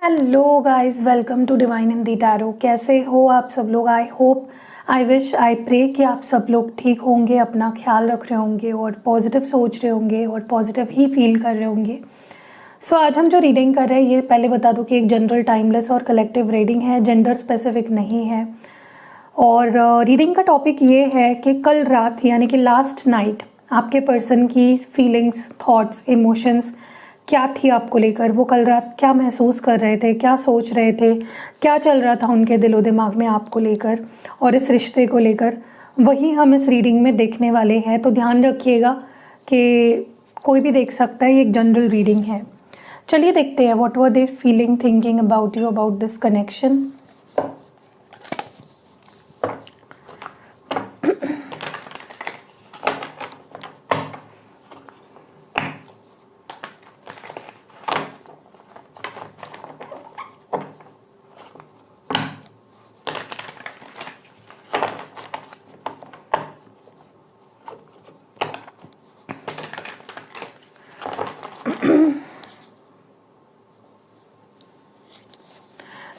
Hello guys, welcome to divine Hindi tarot. कैसे हो आप सब लोग? I hope, I wish, I pray कि आप सब लोग ठीक होंगे, अपना ख्याल रख रहे होंगे और पॉजिटिव सोच रहे होंगे और पॉजिटिव ही फील कर रहे होंगे। सो आज हम जो रीडिंग कर रहे हैं, ये पहले बता दूं कि एक जनरल, टाइमलेस और कलेक्टिव रीडिंग है, जेंडर स्पेसिफिक नहीं है। और रीडिंग का टॉपिक ये है कि कल रात यानी कि लास्ट नाइट आपके पर्सन की फीलिंग्स, थॉट्स, इमोशंस क्या थी आपको लेकर। वो कल रात क्या महसूस कर रहे थे, क्या सोच रहे थे, क्या चल रहा था उनके दिलो दिमाग में आपको लेकर और इस रिश्ते को लेकर, वही हम इस रीडिंग में देखने वाले हैं। तो ध्यान रखिएगा कि कोई भी देख सकता है, ये एक जनरल रीडिंग है। चलिए देखते हैं what were they feeling, thinking about you, about this connection.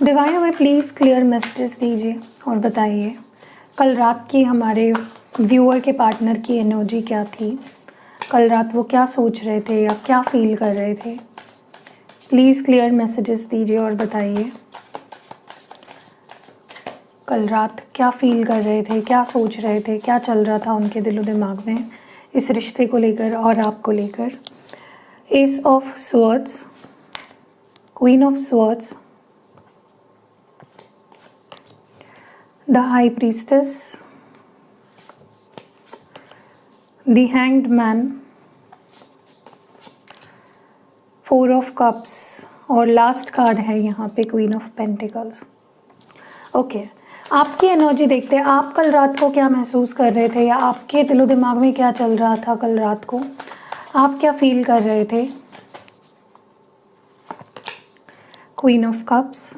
Divine, हमें प्लीज़ क्लियर मैसेजेस दीजिए और बताइए कल रात की हमारे व्यूअर के पार्टनर की एनर्जी क्या थी। कल रात वो क्या सोच रहे थे या क्या फील कर रहे थे। प्लीज़ क्लियर मैसेजेस दीजिए और बताइए कल रात क्या फील कर रहे थे, क्या सोच रहे थे, क्या चल रहा था उनके दिलो दिमाग में इस रिश्ते को लेकर और आपको लेकर। S of swords, queen of swords, the high priestess, the hanged man, four of cups और लास्ट कार्ड है यहाँ पे क्वीन ऑफ पेंटिकल्स। ओके, आपकी एनर्जी देखते हैं। आप कल रात को क्या महसूस कर रहे थे या आपके दिलो दिमाग में क्या चल रहा था कल रात को, आप क्या फील कर रहे थे। Queen of cups,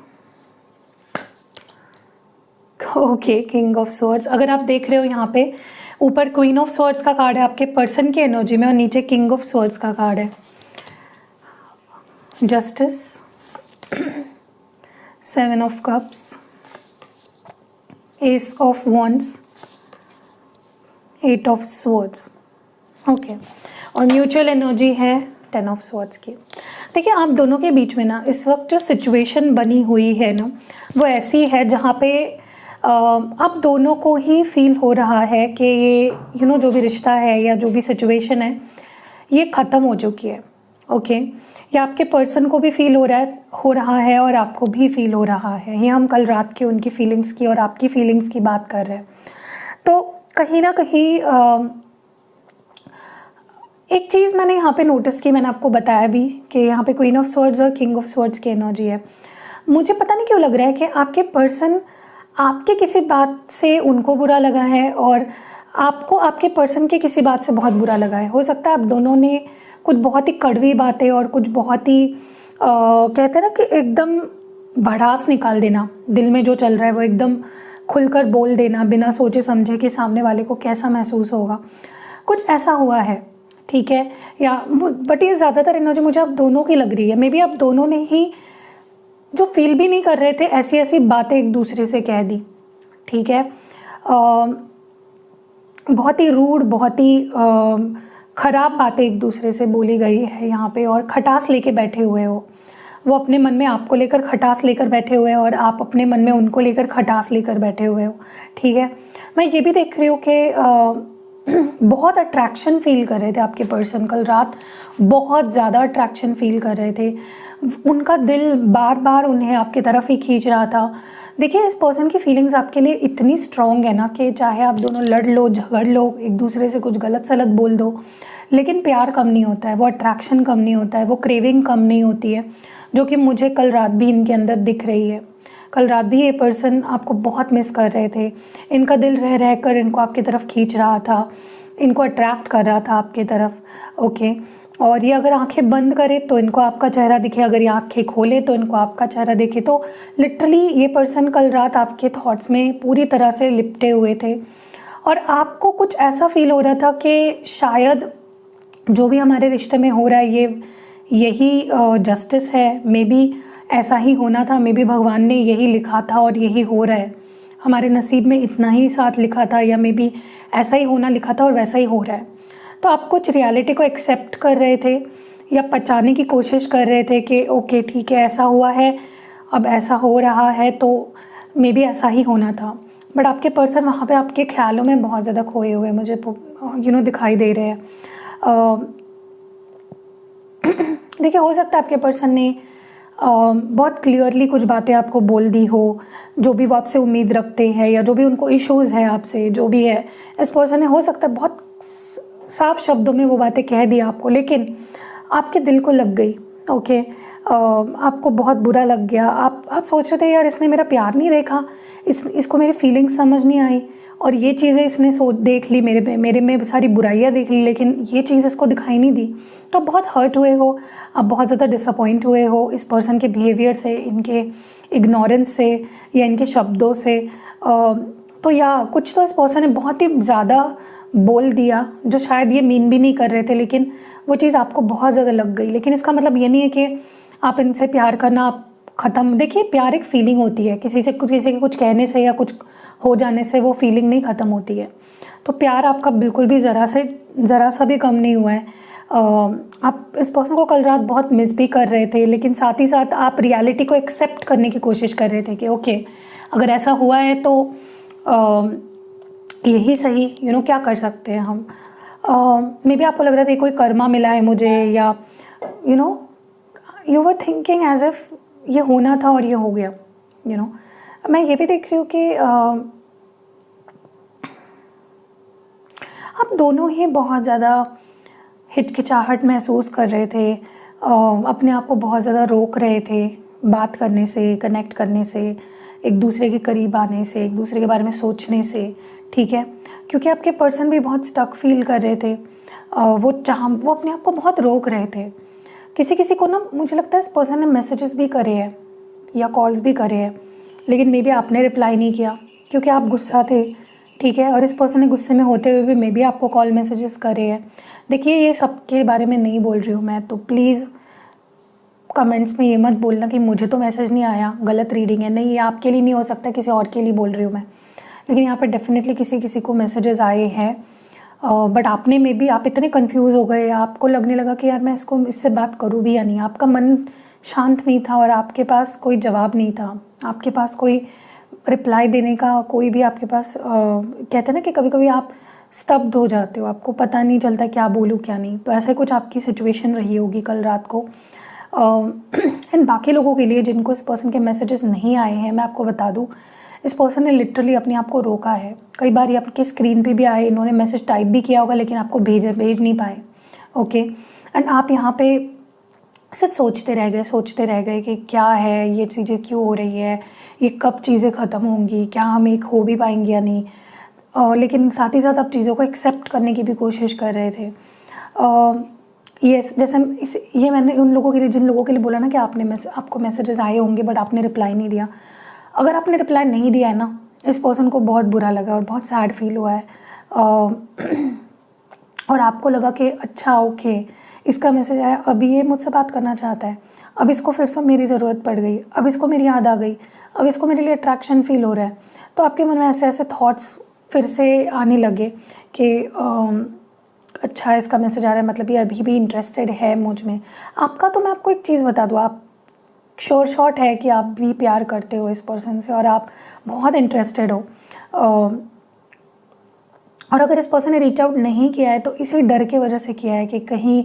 okay, king of swords. अगर आप देख रहे हो यहाँ पे ऊपर क्वीन ऑफ स्वॉर्ड्स का कार्ड है आपके पर्सन की एनर्जी में और नीचे किंग ऑफ स्वॉर्ड्स का कार्ड है। Justice, seven of cups, ace of wands, eight of swords. Okay, और म्यूचुअल एनर्जी है टेन ऑफ स्वॉर्ड्स की। देखिए, आप दोनों के बीच में ना इस वक्त जो सिचुएशन बनी हुई है ना, वो ऐसी है जहाँ पे अब दोनों को ही फील हो रहा है कि ये जो भी रिश्ता है या जो भी सिचुएशन है ये ख़त्म हो चुकी है। ओके, या आपके पर्सन को भी फील हो रहा है और आपको भी फील हो रहा है। ये हम कल रात की उनकी फीलिंग्स की और आपकी फीलिंग्स की बात कर रहे हैं। तो कहीं ना कहीं एक चीज़ मैंने यहाँ पे नोटिस की, मैंने आपको बताया भी कि यहाँ पे क्वीन ऑफ स्वॉर्ड्स और किंग ऑफ स्वॉर्ड्स की एनर्जी है। मुझे पता नहीं क्यों लग रहा है कि आपके पर्सन, आपके किसी बात से उनको बुरा लगा है और आपको आपके पर्सन के किसी बात से बहुत बुरा लगा है। हो सकता है आप दोनों ने कुछ बहुत ही कड़वी बातें और कुछ बहुत ही कहते हैं ना कि एकदम भड़ास निकाल देना, दिल में जो चल रहा है वो एकदम खुलकर बोल देना बिना सोचे समझे कि सामने वाले को कैसा महसूस होगा, कुछ ऐसा हुआ है। ठीक है, या बट ये ज़्यादातर एनर्जी मुझे आप दोनों की लग रही है। मे बी आप दोनों ने ही जो फील भी नहीं कर रहे थे ऐसी ऐसी बातें एक दूसरे से कह दी। ठीक है, बहुत ही रूड, बहुत ही ख़राब बातें एक दूसरे से बोली गई है यहाँ पे और खटास लेके बैठे हुए हो। वो अपने मन में आपको लेकर खटास लेकर बैठे हुए हैं और आप अपने मन में उनको लेकर खटास लेकर बैठे हुए हो। ठीक है, मैं ये भी देख रही हूँ कि बहुत अट्रैक्शन फील कर रहे थे आपके पर्सन कल रात, बहुत ज़्यादा अट्रैक्शन फील कर रहे थे। उनका दिल बार बार उन्हें आपकी तरफ ही खींच रहा था। देखिए, इस पर्सन की फीलिंग्स आपके लिए इतनी स्ट्रॉन्ग है ना कि चाहे आप दोनों लड़ लो, झगड़ लो, एक दूसरे से कुछ गलत सलत बोल दो, लेकिन प्यार कम नहीं होता है, वो अट्रैक्शन कम नहीं होता है, वो क्रेविंग कम नहीं होती है, जो कि मुझे कल रात भी इनके अंदर दिख रही है। कल रात भी ये पर्सन आपको बहुत मिस कर रहे थे। इनका दिल रह रह कर इनको आपकी तरफ खींच रहा था, इनको अट्रैक्ट कर रहा था आपकी तरफ। ओके, और ये अगर आंखें बंद करे तो इनको आपका चेहरा दिखे, अगर ये आंखें खोले तो इनको आपका चेहरा दिखे। तो लिटरली ये पर्सन कल रात आपके थॉट्स में पूरी तरह से लिपटे हुए थे और आपको कुछ ऐसा फील हो रहा था कि शायद जो भी हमारे रिश्ते में हो रहा है ये यही जस्टिस है। मे बी ऐसा ही होना था, मे बी भगवान ने यही लिखा था और यही हो रहा है, हमारे नसीब में इतना ही साथ लिखा था, या मे बी ऐसा ही होना लिखा था और वैसा ही हो रहा है। तो आप कुछ रियलिटी को एक्सेप्ट कर रहे थे या पचाने की कोशिश कर रहे थे कि ओके ठीक है ऐसा हुआ है, अब ऐसा हो रहा है तो मे बी ऐसा ही होना था। बट आपके पर्सन वहाँ पे आपके ख्यालों में बहुत ज़्यादा खोए हुए मुझे दिखाई दे रहे हैं। देखिए, हो सकता है आपके पर्सन ने बहुत क्लियरली कुछ बातें आपको बोल दी हो, जो भी वो आपसे उम्मीद रखते हैं या जो भी उनको इश्यूज़ है आपसे, जो भी है, इस पर्सन ने हो सकता है बहुत साफ शब्दों में वो बातें कह दी आपको, लेकिन आपके दिल को लग गई। ओके, आपको बहुत बुरा लग गया। आप सोच रहे थे यार इसने मेरा प्यार नहीं देखा, इसको मेरी फीलिंग्स समझ नहीं आई, और ये चीज़ें इसने देख ली, मेरे में सारी बुराइयाँ देख ली, लेकिन ये चीज़ इसको दिखाई नहीं दी। तो आप बहुत हर्ट हुए हो, आप बहुत ज़्यादा डिसअपॉइंट हुए हो इस पर्सन के बिहेवियर से, इनके इग्नोरेंस से या इनके शब्दों से। तो या कुछ तो इस पर्सन ने बहुत ही ज़्यादा बोल दिया जो शायद ये मीन भी नहीं कर रहे थे, लेकिन वो चीज़ आपको बहुत ज़्यादा लग गई। लेकिन इसका मतलब ये नहीं है कि आप इनसे प्यार करना ख़त्म। देखिए, प्यार एक फीलिंग होती है, किसी के कुछ कहने से या कुछ हो जाने से वो फीलिंग नहीं ख़त्म होती है। तो प्यार आपका बिल्कुल भी ज़रा सा भी कम नहीं हुआ है। आप इस पर्सन को कल रात बहुत मिस भी कर रहे थे, लेकिन साथ ही साथ आप रियलिटी को एक्सेप्ट करने की कोशिश कर रहे थे कि ओके अगर ऐसा हुआ है तो यही सही, क्या कर सकते हैं हम। मे बी आपको लग रहा था कोई कर्मा मिला है मुझे, या you were thinking as if ये होना था और ये हो गया। मैं ये भी देख रही हूँ कि आप दोनों ही बहुत ज़्यादा हिचकिचाहट महसूस कर रहे थे, अपने आप को बहुत ज़्यादा रोक रहे थे बात करने से, कनेक्ट करने से, एक दूसरे के करीब आने से, एक दूसरे के बारे में सोचने से, ठीक है, क्योंकि आपके पर्सन भी बहुत स्टक फील कर रहे थे। वो अपने आप को बहुत रोक रहे थे। किसी को ना मुझे लगता है इस पर्सन ने मैसेजेस भी करे हैं या कॉल्स भी करे हैं, लेकिन मे बी आपने रिप्लाई नहीं किया क्योंकि आप गुस्सा थे, ठीक है, और इस पर्सन ने गुस्से में होते हुए भी मे बी आपको कॉल मैसेजेस करे हैं। देखिए, ये सबके बारे में नहीं बोल रही हूँ मैं, तो प्लीज़ कमेंट्स में ये मत बोलना कि मुझे तो मैसेज नहीं आया, गलत रीडिंग है। नहीं, ये आपके लिए नहीं हो सकता, किसी और के लिए बोल रही हूँ मैं, लेकिन यहाँ पर डेफिनेटली किसी को मैसेजेस आए हैं। बट आपने मे बी आप इतने कंफ्यूज हो गए, आपको लगने लगा कि यार मैं इससे बात करूँ भी या नहीं। आपका मन शांत नहीं था और आपके पास कोई जवाब नहीं था, आपके पास कोई रिप्लाई देने का कोई भी आपके पास कहते हैं ना कि कभी कभी आप स्तब्ध हो जाते हो, आपको पता नहीं चलता क्या बोलूँ क्या नहीं। तो ऐसा कुछ आपकी सिचुएशन रही होगी कल रात को। एंड बाकी लोगों के लिए जिनको इस पर्सन के मैसेजेस नहीं आए हैं, मैं आपको बता दूँ इस पर्सन ने लिटरली अपने आप को रोका है। कई बार ये आपके स्क्रीन पे भी आए, इन्होंने मैसेज टाइप भी किया होगा, लेकिन आपको भेज नहीं पाए। ओके, एंड आप यहाँ पे सिर्फ सोचते रह गए कि क्या है, ये चीज़ें क्यों हो रही है, ये कब चीज़ें ख़त्म होंगी, क्या हम एक हो भी पाएंगे या नहीं। लेकिन साथ ही साथ आप चीज़ों को एक्सेप्ट करने की भी कोशिश कर रहे थे। ये जैसे ये मैंने उन लोगों के लिए, जिन लोगों के लिए बोला ना कि आपको मैसेजेस आए होंगे बट आपने रिप्लाई नहीं दिया। अगर आपने रिप्लाई नहीं दिया है ना, इस पर्सन को बहुत बुरा लगा और बहुत सैड फील हुआ है, और आपको लगा कि अच्छा ओके इसका मैसेज आया, अभी ये मुझसे बात करना चाहता है, अब इसको फिर से मेरी ज़रूरत पड़ गई, अब इसको मेरी याद आ गई, अब इसको मेरे लिए अट्रैक्शन फील हो रहा है। तो आपके मन में ऐसे थॉट्स फिर से आने लगे कि अच्छा इसका मैसेज आ रहा है, मतलब ये अभी भी इंटरेस्टेड है मुझ में। आपका तो मैं आपको एक चीज़ बता दूँ, आप श्योर शॉट है कि आप भी प्यार करते हो इस पर्सन से और आप बहुत इंटरेस्टेड हो। और अगर इस पर्सन ने रीच आउट नहीं किया है तो इसी डर की वजह से किया है कि कहीं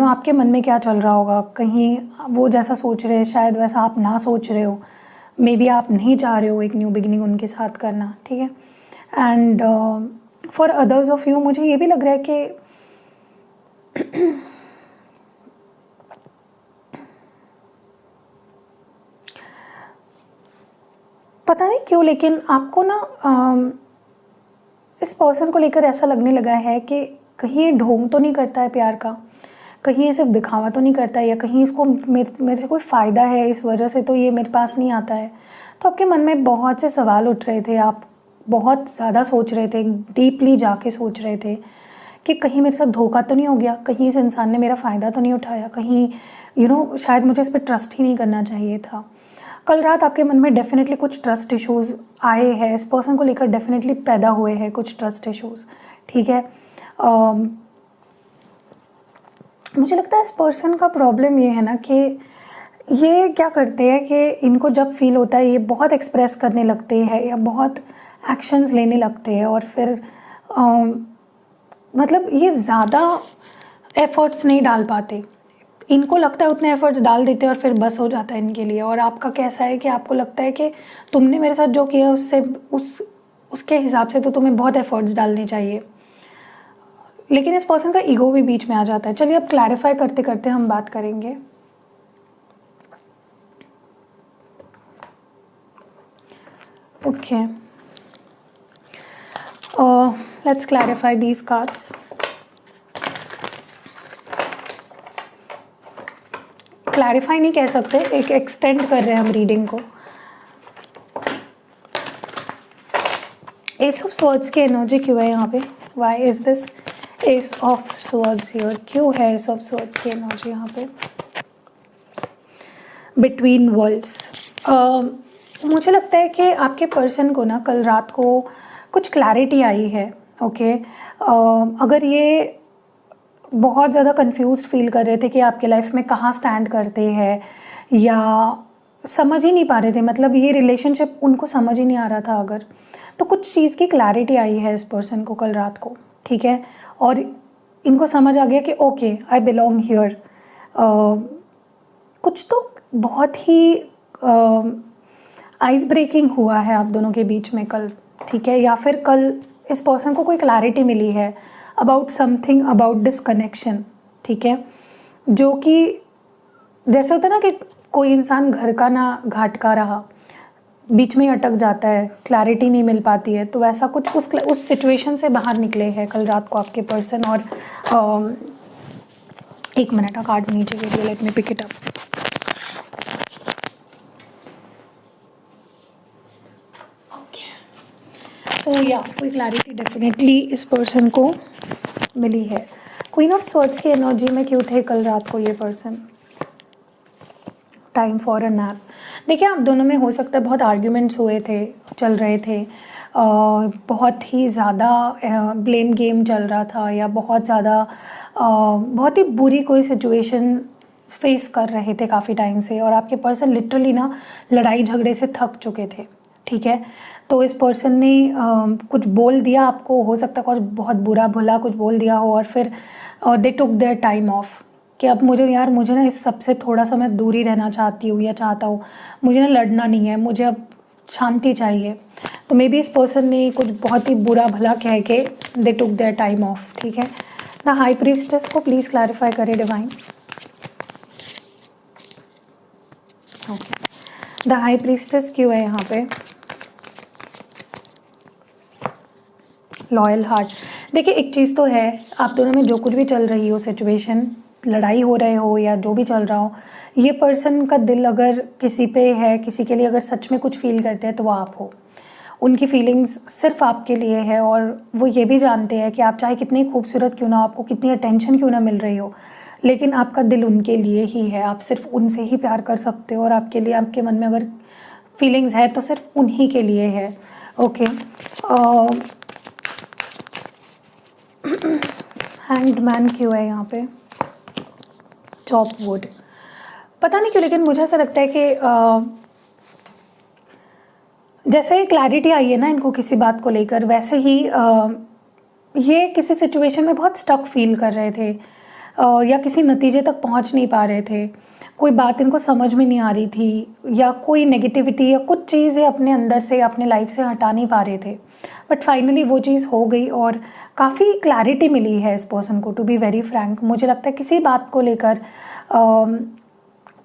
आपके मन में क्या चल रहा होगा, कहीं वो जैसा सोच रहे हैं शायद वैसा आप ना सोच रहे हो, मे बी आप नहीं चाह रहे हो एक न्यू बिगिनिंग उनके साथ करना, ठीक है। And for others of you मुझे ये भी लग रहा है कि पता नहीं क्यों, लेकिन आपको ना इस पर्सन को लेकर ऐसा लगने लगा है कि कहीं ये ढोंग तो नहीं करता है प्यार का, कहीं ये सिर्फ दिखावा तो नहीं करता है, या कहीं इसको मेरे से कोई फ़ायदा है इस वजह से तो ये मेरे पास नहीं आता है। तो आपके मन में बहुत से सवाल उठ रहे थे, आप बहुत ज़्यादा सोच रहे थे, डीपली जाके सोच रहे थे कि कहीं मेरे साथ धोखा तो नहीं हो गया, कहीं इस इंसान ने मेरा फ़ायदा तो नहीं उठाया, कहीं शायद मुझे इस पर ट्रस्ट ही नहीं करना चाहिए था। कल रात आपके मन में डेफिनेटली कुछ ट्रस्ट इश्यूज़ आए हैं, इस पर्सन को लेकर डेफिनेटली पैदा हुए हैं कुछ ट्रस्ट इश्यूज़, ठीक है। मुझे लगता है इस पर्सन का प्रॉब्लम ये है ना कि ये क्या करते हैं कि इनको जब फील होता है ये बहुत एक्सप्रेस करने लगते हैं या बहुत एक्शंस लेने लगते हैं, और फिर मतलब ये ज़्यादा एफ़र्ट्स नहीं डाल पाते। इनको लगता है उतने एफ़र्ट्स डाल देते हैं और फिर बस हो जाता है इनके लिए। और आपका कैसा है कि आपको लगता है कि तुमने मेरे साथ जो किया उससे उसके हिसाब से तो तुम्हें बहुत एफ़र्ट्स डालने चाहिए, लेकिन इस पर्सन का ईगो भी बीच में आ जाता है। चलिए अब क्लैरिफाई करते करते हम बात करेंगे। Okay, let's clarify these cards. Clarify नहीं कह सकते, एक एक्सटेंड कर रहे हैं हम रीडिंग को। एस ऑफ स्वॉर्ड्स की एनर्जी क्यों है यहाँ पे? Why is this ace of swords here? क्यों है एस ऑफ स्वॉर्ड्स की एनर्जी यहाँ पे? Between worlds. मुझे लगता है कि आपके पर्सन को ना कल रात को कुछ क्लैरिटी आई है। ओके, अगर ये बहुत ज़्यादा कंफ्यूज्ड फील कर रहे थे कि आपके लाइफ में कहाँ स्टैंड करते हैं, या समझ ही नहीं पा रहे थे, मतलब ये रिलेशनशिप उनको समझ ही नहीं आ रहा था अगर, तो कुछ चीज़ की क्लैरिटी आई है इस पर्सन को कल रात को, ठीक है। और इनको समझ आ गया कि ओके आई बिलोंग हियर। कुछ तो बहुत ही आइस ब्रेकिंग हुआ है आप दोनों के बीच में कल, ठीक है। या फिर कल इस पर्सन को कोई क्लैरिटी मिली है about something, about this connection, ठीक है। जो कि जैसे होता है ना कि कोई इंसान घर का ना घाट का रहा, बीच में ही अटक जाता है, क्लैरिटी नहीं मिल पाती है, तो वैसा कुछ उस सिचुएशन से बाहर निकले हैं कल रात को आपके पर्सन। और एक मिनट, कार्ड्स नीचे के लिए, let me pick it up. तो या कोई क्लैरिटी डेफिनेटली इस पर्सन को मिली है। क्वीन ऑफ स्वॉर्ड्स की एनर्जी में क्यों थे कल रात को ये person? Time for a nap. देखिए, आप दोनों में हो सकता है बहुत आर्ग्यूमेंट्स हुए थे, चल रहे थे, बहुत ही ज़्यादा ब्लेम गेम चल रहा था, या बहुत ज़्यादा बहुत ही बुरी कोई सिचुएशन फेस कर रहे थे काफ़ी टाइम से, और आपके पर्सन लिटरली ना लड़ाई झगड़े से थक चुके थे, ठीक है। तो इस पर्सन ने कुछ बोल दिया आपको, हो सकता है कुछ बहुत बुरा भला कुछ बोल दिया हो, और फिर दे टुक देयर टाइम ऑफ कि अब मुझे ना इस सबसे थोड़ा सा मैं दूरी रहना चाहती हूँ या चाहता हूँ, मुझे ना लड़ना नहीं है, मुझे अब शांति चाहिए। तो मे बी इस पर्सन ने कुछ बहुत ही बुरा भला कह के दे टुक देयर टाइम ऑफ, ठीक है। द हाई प्रीस्टेस को प्लीज़ क्लैरिफाई करें divine. Okay, the high priestess क्यों है यहाँ पे? Loyal heart. देखिए, एक चीज़ तो है, आप दोनों में जो कुछ भी चल रही हो सिचुएशन, लड़ाई हो रहे हो या जो भी चल रहा हो, ये पर्सन का दिल अगर किसी पे है, किसी के लिए अगर सच में कुछ फील करते हैं तो वो आप हो। उनकी फीलिंग्स सिर्फ आपके लिए है, और वो ये भी जानते हैं कि आप चाहे कितनी खूबसूरत क्यों ना हो, आपको कितनी अटेंशन क्यों ना मिल रही हो, लेकिन आपका दिल उनके लिए ही है, आप सिर्फ उनसे ही प्यार कर सकते हो, और आपके लिए, आपके मन में अगर फीलिंग्स है तो सिर्फ उन्हीं के लिए है। ओके, हैंग्ड मैन क्यों है यहाँ पे? Chop wood. पता नहीं क्यों, लेकिन मुझे ऐसा लगता है कि जैसे क्लैरिटी आई है ना इनको किसी बात को लेकर, वैसे ही ये किसी सिचुएशन में बहुत स्टक फील कर रहे थे, या किसी नतीजे तक पहुंच नहीं पा रहे थे, कोई बात इनको समझ में नहीं आ रही थी, या कोई नेगेटिविटी या कुछ चीज़ें अपने अंदर से, अपने लाइफ से हटा नहीं पा रहे थे, बट फाइनली वो चीज़ हो गई और काफ़ी क्लैरिटी मिली है इस पर्सन को। टू बी वेरी फ्रैंक, मुझे लगता है किसी बात को लेकर,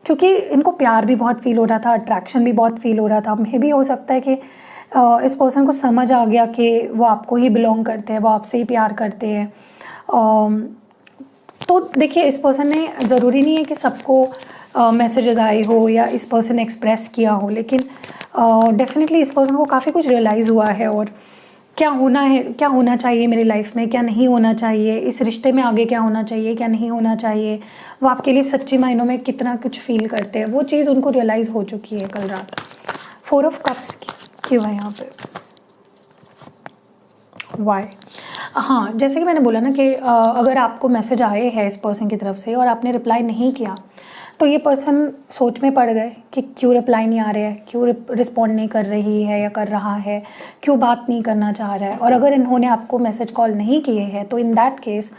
क्योंकि इनको प्यार भी बहुत फील हो रहा था, अट्रैक्शन भी बहुत फील हो रहा था, मे भी हो सकता है कि इस पर्सन को समझ आ गया कि वो आपको ही बिलोंग करते हैं, वो आपसे ही प्यार करते हैं। तो देखिए, इस पर्सन ने, ज़रूरी नहीं है कि सबको मैसेजेस आए हो या इस पर्सन ने एक्सप्रेस किया हो, लेकिन डेफिनेटली इस पर्सन को काफ़ी कुछ रियलाइज़ हुआ है, और क्या होना है, क्या होना चाहिए मेरी लाइफ में, क्या नहीं होना चाहिए, इस रिश्ते में आगे क्या होना चाहिए, क्या नहीं होना चाहिए, वो आपके लिए सच्ची मायनों में कितना कुछ फील करते हैं, वो चीज़ उनको रियलाइज़ हो चुकी है कल रात। 4 ऑफ कप्स क्यों है यहाँ पे, वाई? हाँ, जैसे कि मैंने बोला ना कि अगर आपको मैसेज आए हैं इस पर्सन की तरफ से और आपने रिप्लाई नहीं किया, तो ये पर्सन सोच में पड़ गए कि क्यों रिप्लाई नहीं आ रहा है, क्यों रिस्पॉन्ड नहीं कर रही है या कर रहा है, क्यों बात नहीं करना चाह रहा है। और अगर इन्होंने आपको मैसेज कॉल नहीं किए हैं तो इन दैट केस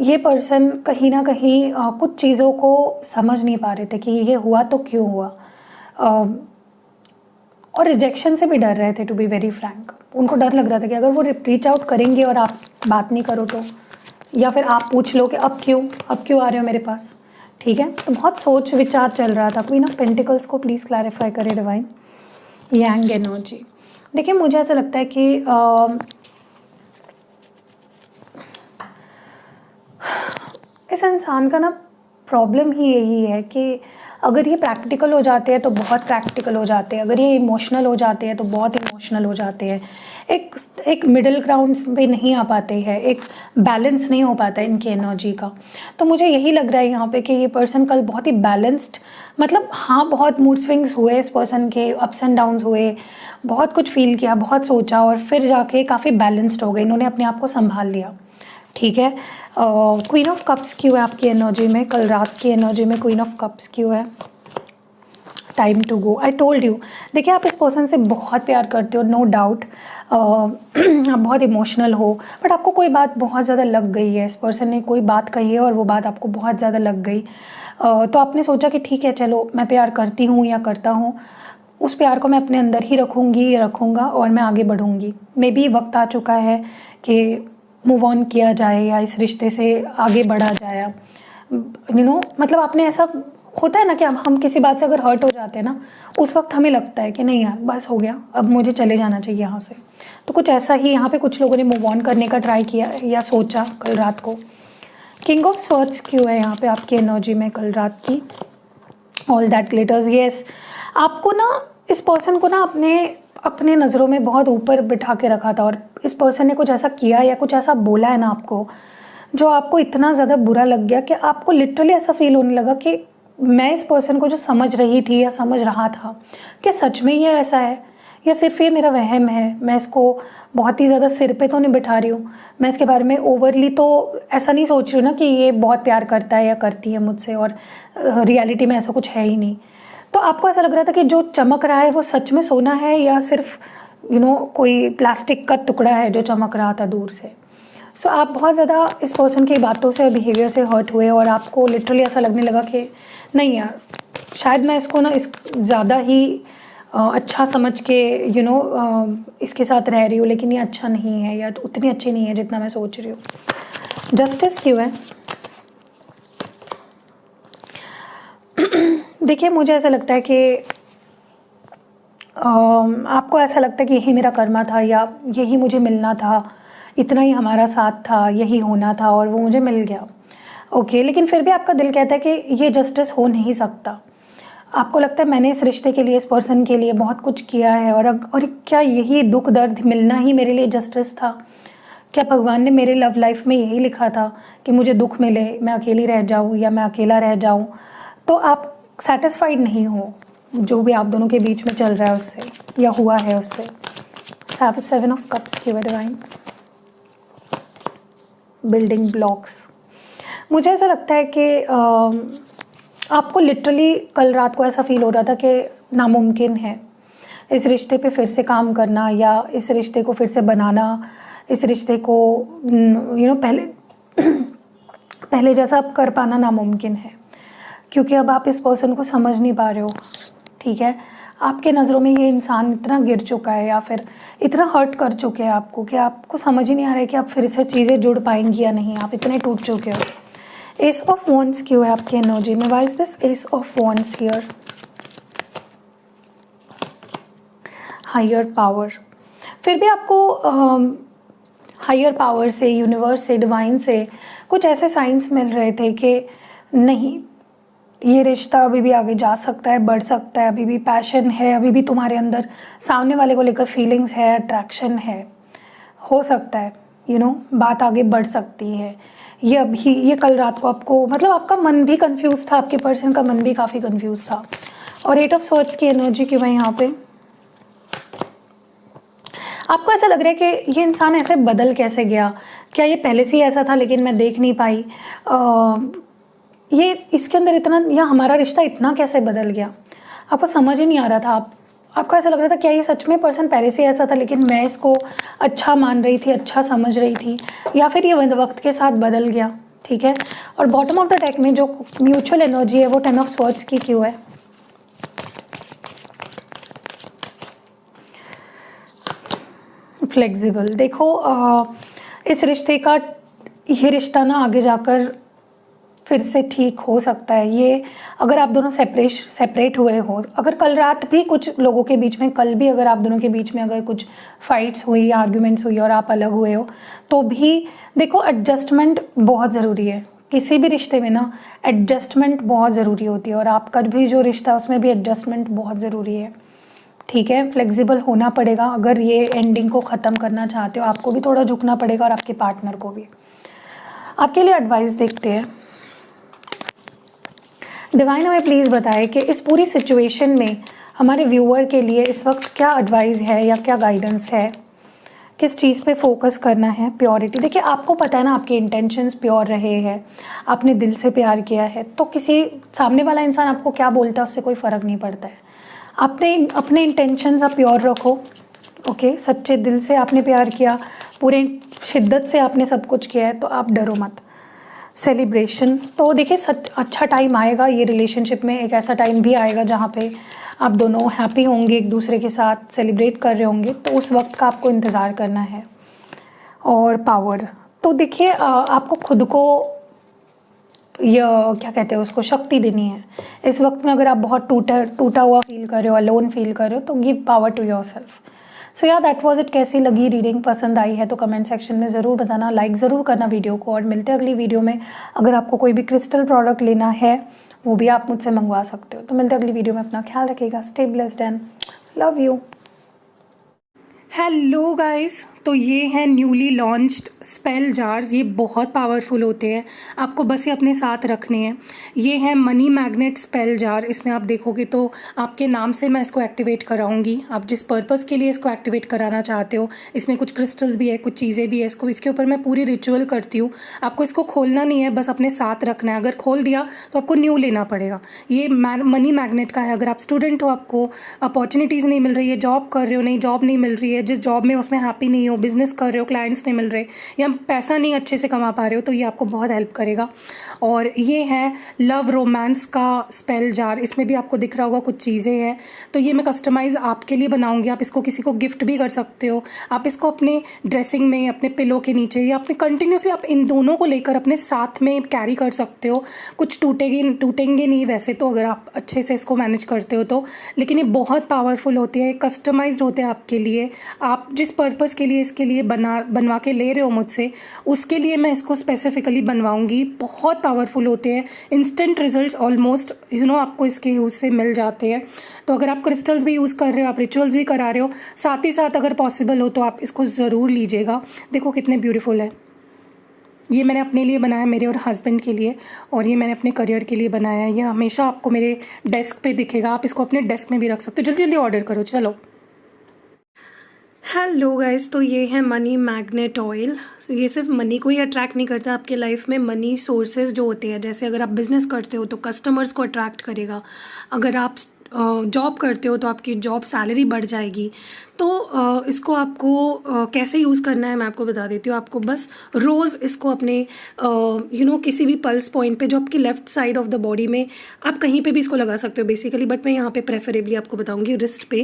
ये पर्सन कहीं ना कहीं कुछ चीज़ों को समझ नहीं पा रहे थे कि ये हुआ तो क्यों हुआ, और रिजेक्शन से भी डर रहे थे। टू बी वेरी फ्रैंक, उनको डर लग रहा था कि अगर वो रीच आउट करेंगे और आप बात नहीं करो तो, या फिर आप पूछ लो कि अब क्यों आ रहे हो मेरे पास, ठीक है। तो बहुत सोच विचार चल रहा था। क्वीन ऑफ पेंटिकल्स को प्लीज़ क्लैरिफाई करें डिवाइन। यांग एनर्जी, देखिए मुझे ऐसा लगता है कि इस इंसान का ना प्रॉब्लम ही यही है कि अगर ये प्रैक्टिकल हो जाते हैं तो बहुत प्रैक्टिकल हो जाते हैं, अगर ये इमोशनल हो जाते हैं तो बहुत इमोशनल हो जाते हैं, एक मिडिल ग्राउंड पे नहीं आ पाते हैं, एक बैलेंस नहीं हो पाता है इनकी एनर्जी का। तो मुझे यही लग रहा है यहाँ पे कि ये पर्सन कल बहुत ही बैलेंस्ड, मतलब हाँ बहुत मूड स्विंग्स हुए इस पर्सन के, अप्स एंड डाउन्स हुए, बहुत कुछ फील किया, बहुत सोचा और फिर जाके काफ़ी बैलेंस्ड हो गए, इन्होंने अपने आप को संभाल लिया, ठीक है। क्वीन ऑफ कप्स क्यों है आपकी एनर्जी में, कल रात की एनर्जी में क्वीन ऑफ कप्स क्यों है? Time to go, I told you. देखिए आप इस पर्सन से बहुत प्यार करते हो, नो डाउट, आप बहुत इमोशनल हो, बट आपको कोई बात बहुत ज़्यादा लग गई है, इस पर्सन ने कोई बात कही है और वो बात आपको बहुत ज़्यादा लग गई। तो आपने सोचा कि ठीक है चलो मैं प्यार करती हूँ या करता हूँ, उस प्यार को मैं अपने अंदर ही रखूँगी या रखूँगा और मैं आगे बढ़ूँगी। मे बी वक्त आ चुका है कि मूव ऑन किया जाए या इस रिश्ते से आगे बढ़ा जाए। मतलब आपने ऐसा होता है ना कि अब हम किसी बात से अगर हर्ट हो जाते हैं ना, उस वक्त हमें लगता है कि नहीं यार बस हो गया, अब मुझे चले जाना चाहिए यहाँ से। तो कुछ ऐसा ही यहाँ पे कुछ लोगों ने मूव ऑन करने का ट्राई किया या सोचा कल रात को। किंग ऑफ स्वॉर्ड्स क्यों है यहाँ पे आपकी एनर्जी में कल रात की? All that glitters, yes. आपको ना इस पर्सन को ना अपने नज़रों में बहुत ऊपर बिठा के रखा था और इस पर्सन ने कुछ ऐसा किया या कुछ ऐसा बोला है ना आपको, जो आपको इतना ज़्यादा बुरा लग गया कि आपको लिटरली ऐसा फील होने लगा कि मैं इस पर्सन को जो समझ रही थी या समझ रहा था, क्या सच में ये ऐसा है या सिर्फ ये मेरा वहम है, मैं इसको बहुत ही ज़्यादा सिर पे तो नहीं बिठा रही हूँ, मैं इसके बारे में ओवरली तो ऐसा नहीं सोच रही हूँ ना कि ये बहुत प्यार करता है या करती है मुझसे और रियलिटी में ऐसा कुछ है ही नहीं। तो आपको ऐसा लग रहा था कि जो चमक रहा है वो सच में सोना है या सिर्फ कोई प्लास्टिक का टुकड़ा है जो चमक रहा था दूर से। सो आप बहुत ज़्यादा इस पर्सन की बातों से, बिहेवियर से हर्ट हुए और आपको लिटरली ऐसा लगने लगा कि नहीं यार शायद मैं इसको ना इस ज़्यादा ही अच्छा समझ के इसके साथ रह रही हूँ, लेकिन ये अच्छा नहीं है या तो उतनी अच्छी नहीं है जितना मैं सोच रही हूँ। जस्टिस क्यों है? देखिए मुझे ऐसा लगता है कि आपको ऐसा लगता है कि यही मेरा कर्मा था या यही मुझे मिलना था, इतना ही हमारा साथ था, यही होना था और वो मुझे मिल गया। ओके, लेकिन फिर भी आपका दिल कहता है कि ये जस्टिस हो नहीं सकता। आपको लगता है मैंने इस रिश्ते के लिए, इस पर्सन के लिए बहुत कुछ किया है और क्या यही दुख दर्द मिलना ही मेरे लिए जस्टिस था? क्या भगवान ने मेरे लव लाइफ में यही लिखा था कि मुझे दुख मिले, मैं अकेली रह जाऊँ या मैं अकेला रह जाऊँ? तो आप सेटिस्फाइड नहीं हो जो भी आप दोनों के बीच में चल रहा है उससे या हुआ है उससे। 7 ऑफ कप्स की डिवाइन। बिल्डिंग ब्लॉक्स, मुझे ऐसा लगता है कि आपको लिटरली कल रात को ऐसा फील हो रहा था कि नामुमकिन है इस रिश्ते पे फिर से काम करना या इस रिश्ते को फिर से बनाना, इस रिश्ते को पहले पहले जैसा आप कर पाना नामुमकिन है, क्योंकि अब आप इस पर्सन को समझ नहीं पा रहे हो, ठीक है। आपके नज़रों में ये इंसान इतना गिर चुका है या फिर इतना हर्ट कर चुके हैं आपको कि आपको समझ ही नहीं आ रहा है कि आप फिर से चीज़ें जुड़ पाएंगी या नहीं, आप इतने टूट चुके हो। एस ऑफ वॉन्ड्स क्यों है आपकी एनर्जी में? Why is this ace of wands here? Higher power, फिर भी आपको हायर पावर से, यूनिवर्स से, डिवाइन से कुछ ऐसे साइंस मिल रहे थे कि नहीं, ये रिश्ता अभी भी आगे जा सकता है, बढ़ सकता है, अभी भी पैशन है, अभी भी तुम्हारे अंदर सामने वाले को लेकर फीलिंग्स है, अट्रैक्शन है। हो सकता है बात आगे बढ़ सकती है। ये अभी ये कल रात को आपको मतलब आपका मन भी कंफ्यूज था, आपके पर्सन का मन भी काफ़ी कंफ्यूज था। और 8 ऑफ स्वॉर्ड्स की एनर्जी क्यों है यहाँ पे? आपको ऐसा लग रहा है कि ये इंसान ऐसे बदल कैसे गया, क्या ये पहले से ही ऐसा था लेकिन मैं देख नहीं पाई, ये इसके अंदर इतना, या हमारा रिश्ता इतना कैसे बदल गया, आपको समझ ही नहीं आ रहा था। आपको ऐसा लग रहा था क्या ये सच में पर्सन पहले से ऐसा था लेकिन मैं इसको अच्छा मान रही थी, अच्छा समझ रही थी, या फिर ये वक्त के साथ बदल गया। ठीक है। और बॉटम ऑफ द डेक में जो म्यूचुअल एनर्जी है वो 10 ऑफ स्वॉर्ड्स की क्यों है? फ्लेक्सिबल। देखो इस रिश्ते का, ये रिश्ता ना आगे जाकर फिर से ठीक हो सकता है। ये अगर आप दोनों सेपरेट हुए हो, अगर कल रात भी कुछ लोगों के बीच में, कल भी अगर आप दोनों के बीच में अगर कुछ फाइट्स हुई या आर्ग्यूमेंट्स हुई और आप अलग हुए हो, तो भी देखो एडजस्टमेंट बहुत ज़रूरी है। किसी भी रिश्ते में ना एडजस्टमेंट बहुत ज़रूरी होती है, और आपका भी जो रिश्ता है उसमें भी एडजस्टमेंट बहुत ज़रूरी है। ठीक है, फ्लेक्सिबल होना पड़ेगा। अगर ये एंडिंग को ख़त्म करना चाहते हो, आपको भी थोड़ा झुकना पड़ेगा और आपके पार्टनर को भी। आपके लिए एडवाइस देखते हैं। डिवाइन हमें प्लीज़ बताएं कि इस पूरी सिचुएशन में हमारे व्यूअर के लिए इस वक्त क्या एडवाइस है या क्या गाइडेंस है, किस चीज़ पे फोकस करना है। प्योरिटी, देखिए आपको पता है ना आपके इंटेंशंस प्योर रहे हैं, आपने दिल से प्यार किया है, तो किसी सामने वाला इंसान आपको क्या बोलता है उससे कोई फ़र्क नहीं पड़ता है। आपने अपने इंटेंशंस आप प्योर रखो। ओके, सच्चे दिल से आपने प्यार किया, पूरे शिद्दत से आपने सब कुछ किया है, तो आप डरो मत। सेलिब्रेशन, तो देखिए सच अच्छा टाइम आएगा ये रिलेशनशिप में, एक ऐसा टाइम भी आएगा जहाँ पे आप दोनों हैप्पी होंगे, एक दूसरे के साथ सेलिब्रेट कर रहे होंगे, तो उस वक्त का आपको इंतज़ार करना है। और पावर, तो देखिए आपको खुद को या क्या कहते हैं उसको शक्ति देनी है इस वक्त में। अगर आप बहुत टूटा हुआ फील कर रहे हो, अलोन फील कर रहे हो, तो give power to your self. So yeah that was it. कैसी लगी रीडिंग? पसंद आई है तो कमेंट सेक्शन में ज़रूर बताना, लाइक ज़रूर करना वीडियो को, और मिलते हैं अगली वीडियो में। अगर आपको कोई भी क्रिस्टल प्रोडक्ट लेना है वो भी आप मुझसे मंगवा सकते हो। तो मिलते हैं अगली वीडियो में, अपना ख्याल रखिएगा, stay blessed and love you. Hello guys, तो ये हैं न्यूली लॉन्च्ड स्पेल जार्स। ये बहुत पावरफुल होते हैं, आपको बस ये अपने साथ रखने हैं। ये है मनी मैग्नेट स्पेल जार। इसमें आप देखोगे तो आपके नाम से मैं इसको एक्टिवेट कराऊंगी, आप जिस पर्पस के लिए इसको एक्टिवेट कराना चाहते हो। इसमें कुछ क्रिस्टल्स भी है, कुछ चीज़ें भी है। इसके ऊपर मैं पूरी रिचुअल करती हूँ। आपको इसको खोलना नहीं है, बस अपने साथ रखना है। अगर खोल दिया तो आपको न्यू लेना पड़ेगा। ये मनी मैग्नेट का है। अगर आप स्टूडेंट हो, आपको अपॉर्चुनिटीज़ नहीं मिल रही है, जॉब कर रहे हो, नहीं जॉब नहीं मिल रही है, जिस जॉब में उसमें हैप्पी नहीं हो, बिजनेस कर रहे हो, क्लाइंट्स नहीं मिल रहे, या पैसा नहीं अच्छे से कमा पा रहे हो, तो ये आपको बहुत हेल्प करेगा। और ये है लव रोमांस का स्पेल जार। इसमें भी आपको दिख रहा होगा कुछ चीज़ें हैं, तो ये मैं कस्टमाइज़ आपके लिए बनाऊंगी। आप इसको किसी को गिफ्ट भी कर सकते हो। आप इसको अपने ड्रेसिंग में, अपने पिलो के नीचे, या अपने कंटिन्यूसली आप इन दोनों को लेकर अपने साथ में कैरी कर सकते हो। कुछ टूटेंगे नहीं वैसे तो, अगर आप अच्छे से इसको मैनेज करते हो तो। लेकिन ये बहुत पावरफुल होती है, कस्टमाइज्ड होते हैं आपके लिए। आप जिस पर्पस के लिए इसके लिए बनवा के ले रहे हो मुझसे, उसके लिए मैं इसको स्पेसिफिकली बनवाऊंगी। बहुत पावरफुल होते हैं, इंस्टेंट रिजल्ट्स ऑलमोस्ट आपको इसके यूज़ से मिल जाते हैं। तो अगर आप क्रिस्टल्स भी यूज़ कर रहे हो, आप रिचुअल्स भी करा रहे हो, साथ ही साथ अगर पॉसिबल हो तो आप इसको ज़रूर लीजिएगा। देखो कितने ब्यूटीफुल है। ये मैंने अपने लिए बनाया, मेरे और हस्बैंड के लिए, और ये मैंने अपने करियर के लिए बनाया है। ये हमेशा आपको मेरे डेस्क पे दिखेगा, आप इसको अपने डेस्क में भी रख सकते हो। जल्दी जल्दी ऑर्डर करो, चलो। हेलो गाइस, तो ये है मनी मैग्नेट ऑयल। ये सिर्फ मनी को ही अट्रैक्ट नहीं करता, आपके लाइफ में मनी सोर्सेज जो होते हैं, जैसे अगर आप बिज़नेस करते हो तो कस्टमर्स को अट्रैक्ट करेगा। अगर आप जॉब करते हो तो आपकी जॉब सैलरी बढ़ जाएगी। तो इसको आपको कैसे यूज़ करना है मैं आपको बता देती हूँ। आपको बस रोज़ इसको अपने किसी भी पल्स पॉइंट पे, जो आपकी left side of the body में, आप कहीं पे भी इसको लगा सकते हो बेसिकली, बट मैं यहाँ पे प्रेफरेबली आपको बताऊँगी रिस्ट पे।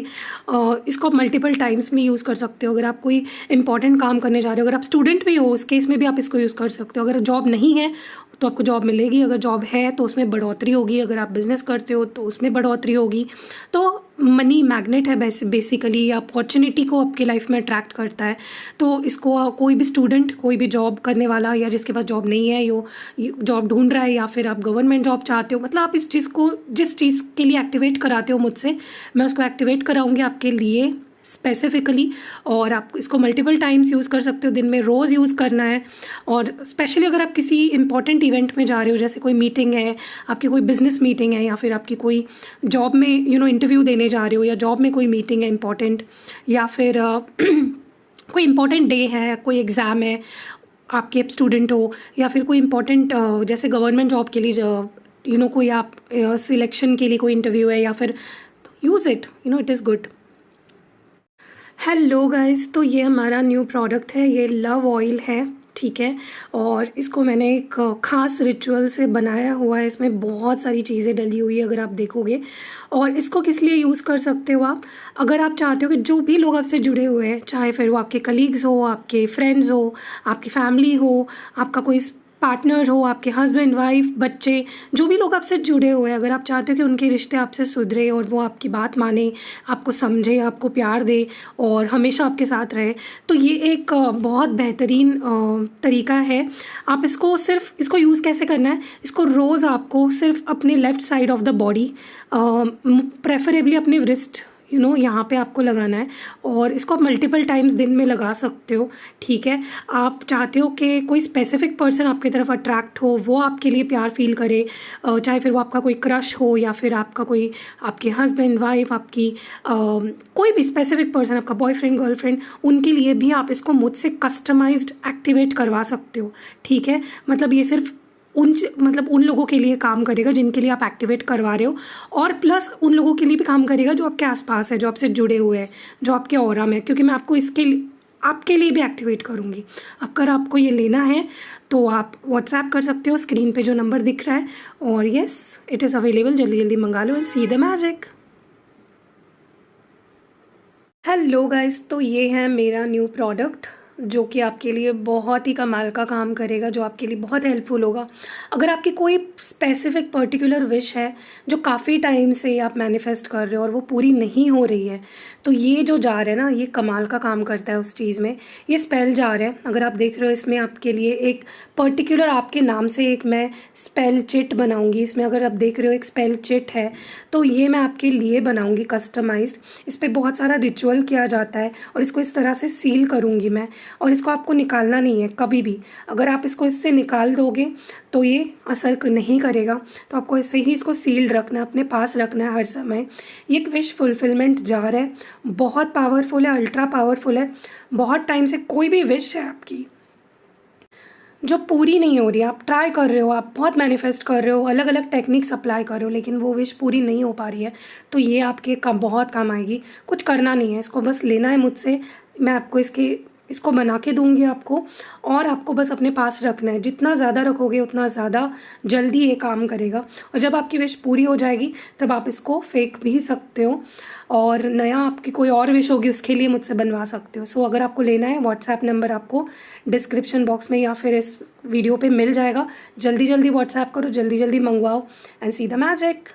इसको आप मल्टीपल टाइम्स में यूज़ कर सकते हो। अगर आप कोई इंपॉर्टेंट काम करने जा रहे हो, अगर आप स्टूडेंट भी हो, उस केस में भी आप इसको यूज़ कर सकते हो। अगर जॉब नहीं है तो आपको जॉब मिलेगी, अगर जॉब है तो उसमें बढ़ोतरी होगी, अगर आप बिज़नेस करते हो तो उसमें बढ़ोतरी होगी। तो मनी मैग्नेट है बेसिकली, अपॉर्चुनिटी को आपके लाइफ में अट्रैक्ट करता है। तो इसको कोई भी स्टूडेंट, कोई भी जॉब करने वाला, या जिसके पास जॉब नहीं है, यो जॉब ढूंढ रहा है, या फिर आप गवर्नमेंट जॉब चाहते हो, मतलब आप इस चीज़ को जिस चीज़ के लिए एक्टिवेट कराते हो मुझसे, मैं उसको एक्टिवेट कराऊंगी आपके लिए स्पेसिफिकली, और आप इसको मल्टीपल टाइम्स यूज़ कर सकते हो, दिन में रोज़ यूज़ करना है। और स्पेशली अगर आप किसी इंपॉर्टेंट इवेंट में जा रहे हो, जैसे कोई मीटिंग है, आपकी कोई बिजनेस मीटिंग है, या फिर आपकी कोई जॉब में इंटरव्यू देने जा रहे हो, या जॉब में कोई मीटिंग है इंपॉर्टेंट, या फिर कोई इंपॉर्टेंट डे है, कोई एग्ज़ाम है, आपके स्टूडेंट हो, या फिर कोई इंपॉर्टेंट जैसे गवर्नमेंट जॉब के लिए कोई आप सिलेक्शन के लिए कोई इंटरव्यू है, या फिर use it, it is good. Hello guys, तो ये हमारा न्यू प्रोडक्ट है, ये लव ऑयल है, ठीक है। और इसको मैंने एक ख़ास रिचुअल से बनाया हुआ है, इसमें बहुत सारी चीज़ें डली हुई है अगर आप देखोगे। और इसको किस लिए यूज़ कर सकते हो आप, अगर आप चाहते हो कि जो भी लोग आपसे जुड़े हुए हैं, चाहे फिर वो आपके कलीग्स हो, आपके फ्रेंड्स हो, आपकी फैमिली हो, आपका कोई पार्टनर हो, आपके हस्बैंड वाइफ बच्चे, जो भी लोग आपसे जुड़े हुए हैं, अगर आप चाहते हो कि उनके रिश्ते आपसे सुधरे और वो आपकी बात माने, आपको समझे, आपको प्यार दे और हमेशा आपके साथ रहे, तो ये एक बहुत बेहतरीन तरीका है। आप इसको यूज़ कैसे करना है, इसको रोज़ आपको सिर्फ अपने left side of the body, preferably अपने रिस्ट यहाँ पे आपको लगाना है। और इसको आप मल्टीपल टाइम्स दिन में लगा सकते हो, ठीक है। आप चाहते हो कि कोई स्पेसिफिक पर्सन आपकी तरफ अट्रैक्ट हो, वो आपके लिए प्यार फील करे, चाहे फिर वो आपका कोई क्रश हो, या फिर आपके हस्बैंड वाइफ, आपकी कोई भी स्पेसिफिक पर्सन, आपका बॉयफ्रेंड गर्लफ्रेंड, उनके लिए भी आप इसको मुझसे कस्टमाइज्ड एक्टिवेट करवा सकते हो, ठीक है। मतलब ये सिर्फ उन लोगों के लिए काम करेगा जिनके लिए आप एक्टिवेट करवा रहे हो, और प्लस उन लोगों के लिए भी काम करेगा जो आपके आसपास है, जो आपसे जुड़े हुए हैं, जो आपके ऑरा में, क्योंकि मैं आपको आपके लिए भी एक्टिवेट करूँगी। अगर आपको ये लेना है तो आप व्हाट्सएप कर सकते हो, स्क्रीन पे जो नंबर दिख रहा है, और येस, इट इज़ अवेलेबल, जल्दी जल्दी मंगा लो and see the magic. Hello guys, तो ये है मेरा न्यू प्रोडक्ट जो कि आपके लिए बहुत ही कमाल का काम करेगा, जो आपके लिए बहुत हेल्पफुल होगा। अगर आपकी कोई स्पेसिफिक पर्टिकुलर विश है जो काफ़ी टाइम से आप मैनिफेस्ट कर रहे हो और वो पूरी नहीं हो रही है, तो ये जो जार है ना, ये कमाल का काम करता है उस चीज़ में। ये स्पेल जार है, अगर आप देख रहे हो, इसमें आपके लिए एक पर्टिकुलर आपके नाम से एक मैं स्पेल चिट बनाऊंगी। इसमें अगर आप देख रहे हो एक स्पेल चिट है, तो ये मैं आपके लिए बनाऊंगी कस्टमाइज्ड। इस पर बहुत सारा रिचुअल किया जाता है और इसको इस तरह से सील करूंगी मैं, और इसको आपको निकालना नहीं है कभी भी। अगर आप इसको इससे निकाल दोगे तो ये असर नहीं करेगा, तो आपको ऐसे ही इसको सील्ड रखना है, अपने पास रखना है हर समय। ये एक विश फुलफिलमेंट जार है, बहुत पावरफुल है, अल्ट्रा पावरफुल है। बहुत टाइम से कोई भी विश है आपकी जो पूरी नहीं हो रही, आप ट्राई कर रहे हो, आप बहुत मैनिफेस्ट कर रहे हो, अलग अलग टेक्निक्स अप्लाई कर रहे हो, लेकिन वो विश पूरी नहीं हो पा रही है, तो ये आपके बहुत काम आएगी। कुछ करना नहीं है, इसको बस लेना है मुझसे, मैं आपको इसको बना के दूंगी आपको, और आपको बस अपने पास रखना है। जितना ज़्यादा रखोगे उतना ज़्यादा जल्दी ये काम करेगा, और जब आपकी विश पूरी हो जाएगी तब आप इसको फेंक भी सकते हो, और नया आपकी कोई और विश होगी उसके लिए मुझसे बनवा सकते हो। सो अगर आपको लेना है, व्हाट्सएप नंबर आपको डिस्क्रिप्शन बॉक्स में या फिर इस वीडियो पे मिल जाएगा। जल्दी जल्दी व्हाट्सएप करो, जल्दी जल्दी मंगवाओ एंड सी द मैजिक।